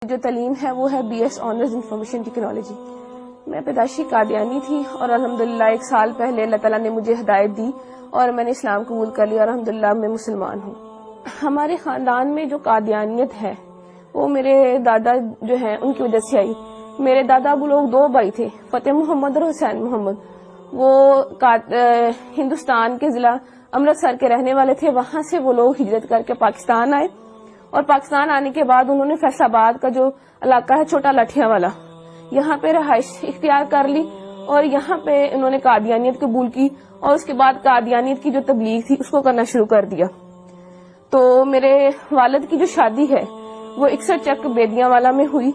جو تعلیم ہے وہ ہے BS آنرز انفارمیشن ٹیکنالوجی. میں پیدائشی قادیانی تھی اور الحمدللہ 1 سال پہلے اللہ تعالیٰ نے مجھے ہدایت دی اور میں نے اسلام قبول کر لیا اور الحمدللہ میں مسلمان ہوں. ہمارے خاندان میں جو قادیانیت ہے وہ میرے دادا جو ہیں ان کی وجہ سے آئی. میرے دادا وہ لوگ 2 بھائی تھے، فتح محمد اور حسین محمد. وہ ہندوستان کے ضلع امرتسر کے رہنے والے تھے. وہاں سے وہ لوگ ہجرت کر کے پاکستان آئے اور پاکستان آنے کے بعد انہوں نے فیصل آباد کا جو علاقہ ہے چھوٹا لٹھیا والا، یہاں پہ رہائش اختیار کر لی اور یہاں پہ انہوں نے قادیانیت قبول کی اور اس کے بعد قادیانیت کی جو تبلیغ تھی اس کو کرنا شروع کر دیا. تو میرے والد کی جو شادی ہے وہ 61 چک بیدیاں والا میں ہوئی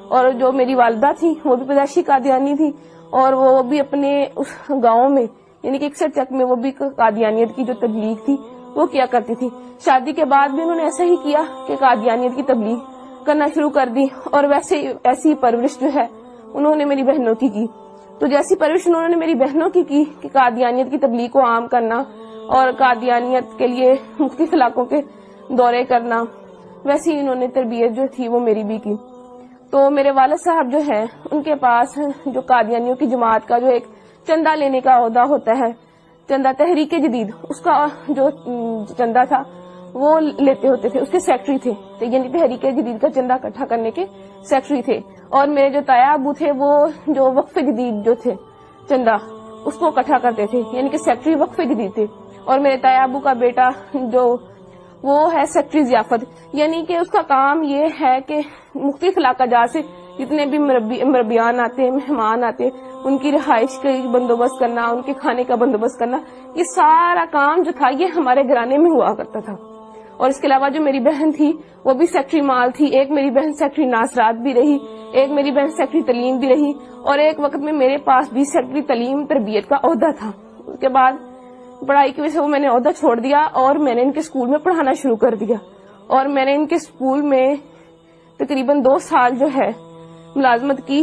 اور جو میری والدہ تھی وہ بھی پیدائشی قادیانی تھی اور وہ بھی اپنے اس گاؤں میں یعنی کہ 61 چک میں وہ بھی قادیانیت کی جو تبلیغ تھی وہ کیا کرتی تھی. شادی کے بعد بھی انہوں نے ایسا ہی کیا کہ قادیانیت کی تبلیغ کرنا شروع کر دی اور ایسی پرورش جو ہے انہوں نے میری بہنوں کی کی. تو جیسی پرورش انہوں نے میری بہنوں کی کہ قادیانیت کی تبلیغ کو عام کرنا اور قادیانیت کے لیے مختلف علاقوں کے دورے کرنا، ویسی انہوں نے تربیت جو تھی وہ میری بھی کی. تو میرے والد صاحب جو ہیں ان کے پاس جو قادیانیوں کی جماعت کا جو ایک چندہ لینے کا عہدہ ہوتا ہے، چندہ تحریک جدید، اس کا جو چندہ تھا وہ لیتے ہوتے تھے، اس کے سیکٹری تھے. یعنی تحریک جدید کا چندہ اکٹھا کرنے کے سیکٹری تھے. اور میرے جو تایا ابو تھے وہ جو وقف جدید جو تھے چندہ اس کو اکٹھا کرتے تھے، یعنی کہ سیکٹری وقف جدید تھے. اور میرے تایا ابو کا بیٹا جو وہ ہے سیکٹری ضیافت، یعنی کہ اس کا کام یہ ہے کہ مختلف علاقہ جات سے جتنے بھی مربیان آتے، مہمان آتے، ان کی رہائش کا بندوبست کرنا، ان کے کھانے کا بندوبست کرنا، یہ سارا کام جو تھا یہ ہمارے گھرانے میں ہوا کرتا تھا. اور اس کے علاوہ جو میری بہن تھی وہ بھی سیکٹری مال تھی. ایک میری بہن سیکٹری ناصرات بھی رہی، ایک میری بہن سیکٹری تعلیم بھی رہی اور ایک وقت میں میرے پاس بھی سیکٹری تعلیم تربیت کا عہدہ تھا. اس کے بعد پڑھائی کی وجہ سے وہ میں نے عہدہ چھوڑ دیا اور میں نے ان کے اسکول میں پڑھانا شروع کر دیا. اور میں نے ان کے اسکول میں تقریباً 2 سال جو ہے ملازمت کی.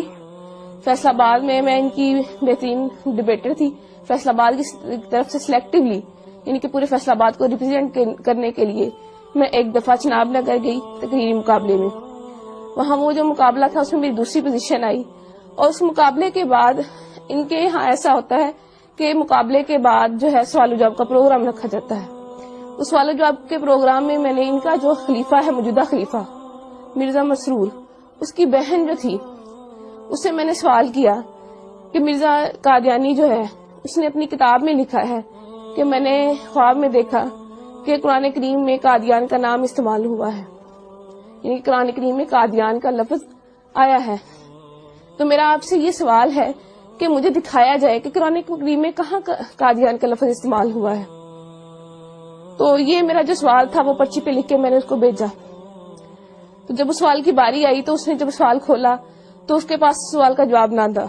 فیصل آباد میں ان کی بہترین ڈبیٹر تھی. فیصل آباد کی طرف سے سلیکٹیولی یعنی کہ پورے فیصل آباد کو ریپرزینٹ کرنے کے لیے میں ایک دفعہ چناب نگر گئی تقریری مقابلے میں. وہاں وہ جو مقابلہ تھا اس میں میری دوسری پوزیشن آئی. اور اس مقابلے کے بعد ان کے یہاں ایسا ہوتا ہے کہ مقابلے کے بعد جو ہے سوال و جواب کا پروگرام رکھا جاتا ہے. اس سوال و جواب کے پروگرام میں نے ان کا جو خلیفہ ہے، موجودہ خلیفہ مرزا مسرور، اس کی بہن جو تھی اس سے میں نے سوال کیا کہ مرزا قادیانی جو ہے اس نے اپنی کتاب میں لکھا ہے کہ میں نے خواب میں دیکھا کہ قرآن کریم میں قادیان کا نام استعمال ہوا ہے، یعنی قرآن کریم میں قادیان کا لفظ آیا ہے. تو میرا آپ سے یہ سوال ہے کہ مجھے دکھایا جائے کہ قرآن کریم میں کہاں قادیان کا لفظ استعمال ہوا ہے. تو یہ میرا جو سوال تھا وہ پرچی پہ لکھ کے میں نے اس کو بھیجا. تو جب اس سوال کی باری آئی تو اس نے جب سوال کھولا تو اس کے پاس سوال کا جواب نہ تھا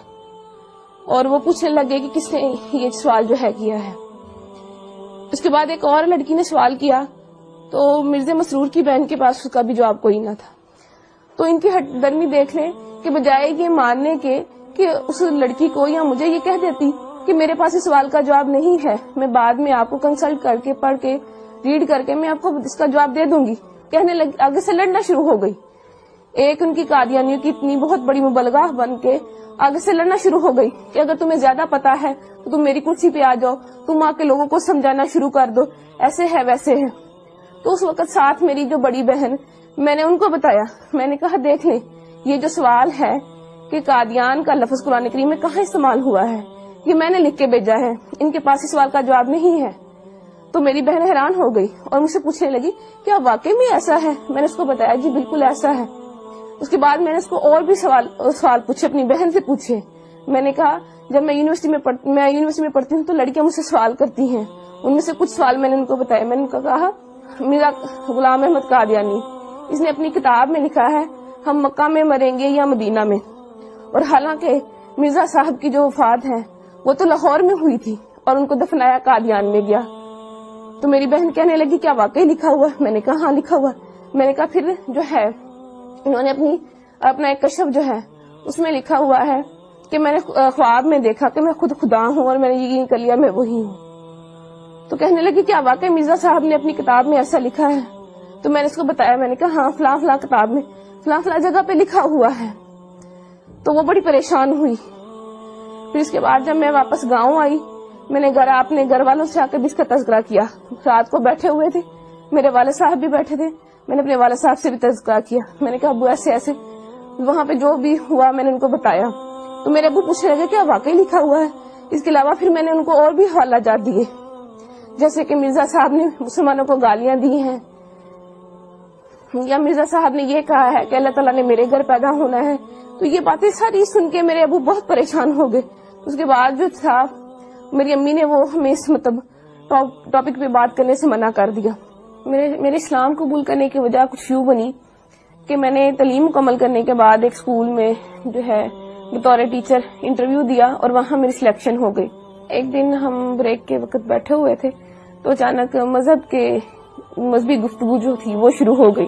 اور وہ پوچھنے لگے کہ کس نے یہ سوال جو ہے کیا ہے. اس کے بعد ایک اور لڑکی نے سوال کیا تو مرزا مسرور کی بہن کے پاس اس کا بھی جواب کوئی نہ تھا. تو ان کی ہٹ درمی دیکھ لیں کہ بجائے یہ ماننے کے کہ اس لڑکی کو یا مجھے یہ کہہ دیتی کہ میرے پاس اس سوال کا جواب نہیں ہے، میں بعد میں آپ کو کنسلٹ کر کے پڑھ کے ریڈ کر کے میں آپ کو اس کا جواب دے دوں گی، کہنے لگی، آگے سے لڑنا شروع ہو گئی. ایک ان کی قادیانیوں کی اتنی بہت بڑی مبلغہ بن کے آگے سے لڑنا شروع ہو گئی کہ اگر تمہیں زیادہ پتا ہے تو تم میری کرسی پہ آ جاؤ، تم آ کے لوگوں کو سمجھانا شروع کر دو، ایسے ہے ویسے ہے. تو اس وقت ساتھ میری جو بڑی بہن، میں نے ان کو بتایا، میں نے کہا دیکھ لیں یہ جو سوال ہے کہ قادیان کا لفظ قرآن کریم میں کہاں استعمال ہوا ہے یہ میں نے لکھ کے بھیجا ہے، ان کے پاس اس سوال کا جواب نہیں ہے. تو میری بہن حیران ہو گئی اور مجھ سے پوچھنے لگی کیا واقعی میں ایسا ہے؟ میں نے اس کو بتایا جی بالکل ایسا ہے. اس کے بعد میں نے اس کو اور بھی سوال پوچھے، اپنی بہن سے پوچھے. میں نے کہا جب میں یونیورسٹی میں پڑھتی ہوں تو لڑکیاں مجھ سے سوال کرتی ہیں، ان میں سے کچھ سوال میں نے ان کو بتایا. میں نے ان کو کہا میرا غلام احمد قادیانی اس نے اپنی کتاب میں لکھا ہے ہم مکہ میں مریں گے یا مدینہ میں، اور حالانکہ مرزا صاحب کی جو وفات ہے وہ تو لاہور میں ہوئی تھی اور ان کو دفنایا قادیان میں گیا. تو میری بہن کہنے لگی کیا واقعی لکھا ہوا؟ میں نے کہا ہاں لکھا ہوا. میں نے کہا پھر جو ہے انہوں نے اپنا ایک کشف جو ہے اس میں لکھا ہوا ہے کہ میں نے خواب میں دیکھا کہ میں خود خدا ہوں اور میں نے یقین کر لیا میں وہی ہوں. تو کہنے لگی کیا واقعی مرزا صاحب نے اپنی کتاب میں ایسا لکھا ہے؟ تو میں نے اس کو بتایا، میں نے کہا ہاں فلاں فلاں کتاب میں فلاں فلاں جگہ پہ لکھا ہوا ہے. تو وہ بڑی پریشان ہوئی. پھر اس کے بعد جب میں واپس گاؤں آئی, میں نے اپنے گھر والوں سے آ کے بھی اس کا تذکرہ کیا. رات کو بیٹھے ہوئے تھے, میرے والد صاحب بھی بیٹھے تھے, میں نے اپنے والد صاحب سے بھی تذکرہ کیا. میں نے کہا ابو ایسے ایسے, وہاں پہ جو بھی ہوا میں نے ان کو بتایا. تو میرے ابو پوچھنے لگے کیا واقعی لکھا ہوا ہے. اس کے علاوہ پھر میں نے ان کو اور بھی حوالہ جات دیے, جیسے کہ مرزا صاحب نے مسلمانوں کو گالیاں دی ہیں, یا مرزا صاحب نے یہ کہا ہے کہ اللہ تعالیٰ نے میرے گھر پیدا ہونا ہے. تو یہ باتیں ساری سن کے میرے ابو بہت پریشان ہو گئے. اس کے بعد جو تھا میری امی نے وہ ہمیں اس ٹاپک پہ بات کرنے سے منع کر دیا. میرے اسلام قبول کرنے کی وجہ کچھ یوں بنی کہ میں نے تعلیم مکمل کرنے کے بعد ایک اسکول میں جو ہے بطور ٹیچر انٹرویو دیا اور وہاں میری سلیکشن ہو گئی. ایک دن ہم بریک کے وقت بیٹھے ہوئے تھے تو اچانک مذہبی گفتگو جو تھی وہ شروع ہو گئی.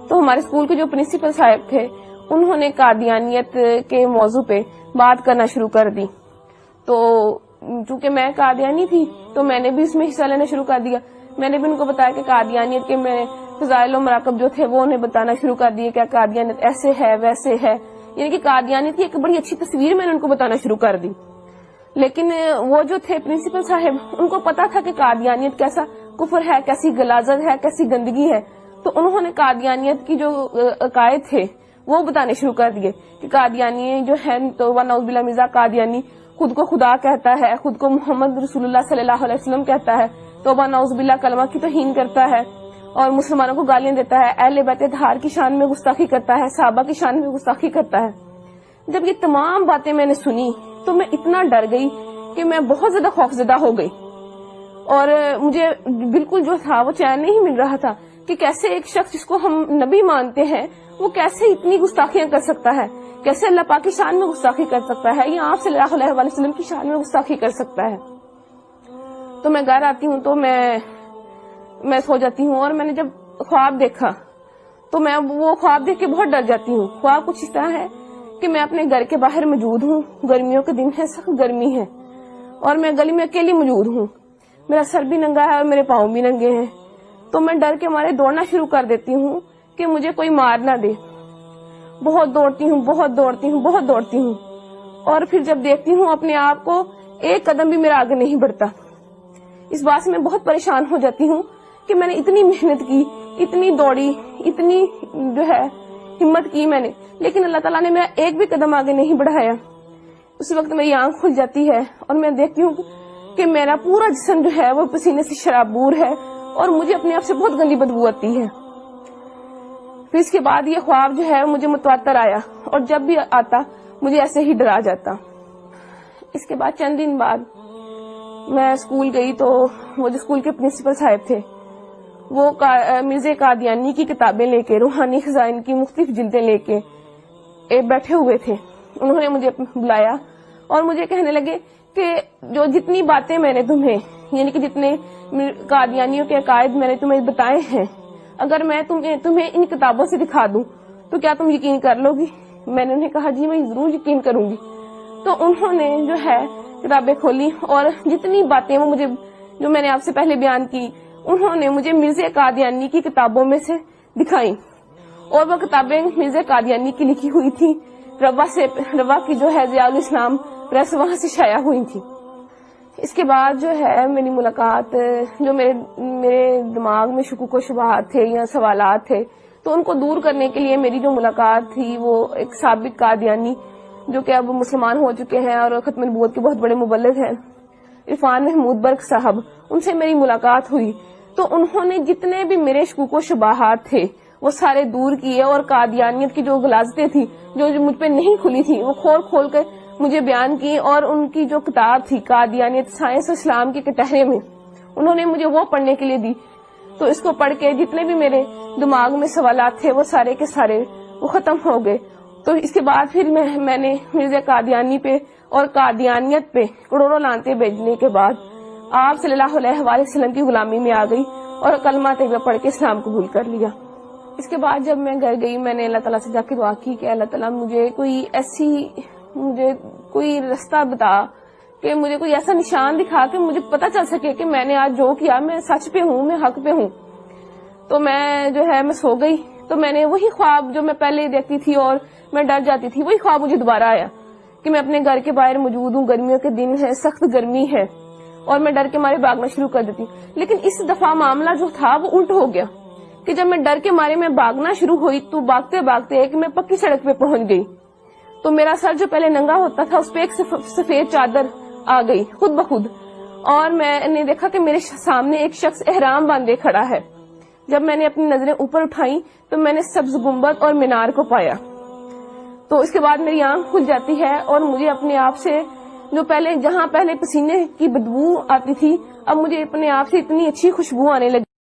تو ہمارے اسکول کے جو پرنسپل صاحب تھے انہوں نے قادیانیت کے موضوع پہ بات کرنا شروع کر دی. تو چونکہ میں قادیانی تھی تو میں نے بھی اس میں حصہ لینا شروع کر دیا. میں نے بھی ان کو بتایا کہ قادیانیت کے میں فضائل و مراقب جو تھے وہ انہیں بتانا شروع کر دیے, کیا قادیانیت ایسے ہے ویسے ہے, یعنی کہ قادیانیت کی ایک بڑی اچھی تصویر میں نے ان کو بتانا شروع کر دی. لیکن وہ جو تھے پرنسپل صاحب ان کو پتا تھا کہ قادیانیت کیسا کفر ہے, کیسی غلاظت ہے, کیسی گندگی ہے. تو انہوں نے قادیانیت کی جو عقائد تھے وہ بتانے شروع کر دیے کہ قادیانی جو ہے تو نعوذ باللہ مرزا قادیانی خود کو خدا کہتا ہے, خود کو محمد رسول اللہ صلی اللہ علیہ وسلم کہتا ہے, توبہ نعوذ باللہ کلمہ کی توہین کرتا ہے اور مسلمانوں کو گالیاں دیتا ہے, اہل بیت اطہار کی شان میں گستاخی کرتا ہے, صحابہ کی شان میں گستاخی کرتا ہے. جب یہ تمام باتیں میں نے سنی تو میں اتنا ڈر گئی کہ میں بہت زیادہ خوفزدہ ہو گئی, اور مجھے بالکل جو تھا وہ چین نہیں مل رہا تھا کہ کیسے ایک شخص جس کو ہم نبی مانتے ہیں وہ کیسے اتنی گستاخیاں کر سکتا ہے, کیسے اللہ پاک کی شان میں گستاخی کر سکتا ہے, یا آپ صلی اللہ علیہ وسلم کی شان میں گستاخی کر سکتا ہے. تو میں گھر آتی ہوں تو میں سو جاتی ہوں, اور میں نے جب خواب دیکھا تو میں وہ خواب دیکھ کے بہت ڈر جاتی ہوں. خواب کچھ اس طرح ہے کہ میں اپنے گھر کے باہر موجود ہوں, گرمیوں کے دن ہے, سخت گرمی ہے, اور میں گلی میں اکیلی موجود ہوں, میرا سر بھی ننگا ہے اور میرے پاؤں بھی ننگے ہیں. تو میں ڈر کے مارے دوڑنا شروع کر دیتی ہوں کہ مجھے کوئی مار نہ دے. بہت دوڑتی ہوں, اور پھر جب دیکھتی ہوں اپنے آپ کو ایک قدم بھی میرا آگے نہیں بڑھتا. اس بات سے میں بہت پریشان ہو جاتی ہوں کہ میں نے اتنی محنت کی, اتنی دوڑی, اتنی جو ہے ہمت کی میں نے, لیکن اللہ تعالیٰ نے میرا ایک بھی قدم آگے نہیں بڑھایا. اسی وقت میری آنکھ کھل جاتی ہے اور میں دیکھتی ہوں کہ میرا پورا جسم جو ہے وہ پسینے سے شرابور ہے اور مجھے اپنے آپ سے بہت گندی بدبو آتی ہے. پھر اس کے بعد یہ خواب جو ہے مجھے متواتر آیا, اور جب بھی آتا مجھے ایسے ہی ڈرا جاتا. اس کے بعد چند دن بعد میں اسکول گئی تو وہ جو اسکول کے پرنسپل صاحب تھے وہ مرزا قادیانی کی کتابیں لے کے, روحانی خزائن کی مختلف جلدیں لے کے بیٹھے ہوئے تھے. انہوں نے مجھے بلایا اور مجھے کہنے لگے کہ جو جتنی باتیں میں نے تمہیں, یعنی کہ جتنے قادیانیوں کے عقائد میں نے تمہیں بتائے ہیں, اگر میں تمہیں ان کتابوں سے دکھا دوں تو کیا تم یقین کر لو گی؟ میں نے انہیں کہا جی میں ضرور یقین کروں گی. تو انہوں نے جو ہے کتابیں کھولی اور جتنی باتیں وہ مجھے جو میں نے آپ سے پہلے بیان کی انہوں نے مجھے مرزا قادیانی کی کتابوں میں سے دکھائیں, اور وہ کتابیں مرزا قادیانی کی لکھی ہوئی تھی. روا کی جو ہے ضیاء الاسلام پریس وہاں سے شائع ہوئی تھی. اس کے بعد جو ہے میری ملاقات, جو میرے دماغ میں شکوک و شبہات تھے یا سوالات تھے تو ان کو دور کرنے کے لیے میری جو ملاقات تھی وہ ایک سابق قادیانی جو کہ اب مسلمان ہو چکے ہیں اور ختم نبوت کے بہت بڑے مبلغ ہیں, عرفان محمود برق صاحب, ان سے میری ملاقات ہوئی. تو انہوں نے جتنے بھی میرے شکوک و شبہات تھے وہ سارے دور کیے, اور قادیانیت کی جو غلاظتیں تھی جو مجھ پہ نہیں کھلی تھی وہ کھول کے مجھے بیان کی. اور ان کی جو کتاب تھی قادیانیت سائنس و اسلام کے کٹہرے میں انہوں نے مجھے وہ پڑھنے کے لیے دی. تو اس کو پڑھ کے جتنے بھی میرے دماغ میں سوالات تھے وہ سارے کے سارے وہ ختم ہو گئے. تو اس کے بعد پھر میں نے مرزا قادیانی پہ اور قادیانیت پہ کروڑوں لعنتیں بھیجنے کے بعد آپ صلی اللہ علیہ وسلم کی غلامی میں آ گئی اور کلمہ طیبہ پڑھ کے اسلام قبول کر لیا. اس کے بعد جب میں گھر گئی میں نے اللہ تعالیٰ سے جا کے دعا کی کہ اللہ تعالیٰ مجھے کوئی رستہ بتا, کہ مجھے کوئی ایسا نشان دکھا کہ مجھے پتہ چل سکے کہ میں نے آج جو کیا میں سچ پہ ہوں, میں حق پہ ہوں. تو میں جو ہے میں سو گئی تو میں نے وہی خواب جو میں پہلے دیکھتی تھی اور میں ڈر جاتی تھی، وہی خواب مجھے دوبارہ آیا کہ میں اپنے گھر کے باہر موجود ہوں، گرمیوں کے دن ہے، سخت گرمی ہے، اور میں ڈر کے مارے بھاگنا شروع کر دیتی. لیکن اس دفعہ معاملہ جو تھا وہ الٹ ہو گیا کہ جب میں ڈر کے مارے میں بھاگنا شروع ہوئی تو بھاگتے بھاگتے ایک میں پکی سڑک پہ پہنچ گئی. تو میرا سر جو پہلے ننگا ہوتا تھا اس پہ ایک سفید چادر آ گئی خود بخود، اور میں نے دیکھا کہ میرے سامنے ایک شخص احرام باندھے کھڑا ہے. جب میں نے اپنی نظریں اوپر اٹھائی تو میں نے سبز گنبد اور مینار کو پایا. تو اس کے بعد میری آنکھ کھل جاتی ہے اور مجھے اپنے آپ سے جو جہاں پہلے پسینے کی بدبو آتی تھی، اب مجھے اپنے آپ سے اتنی اچھی خوشبو آنے لگی.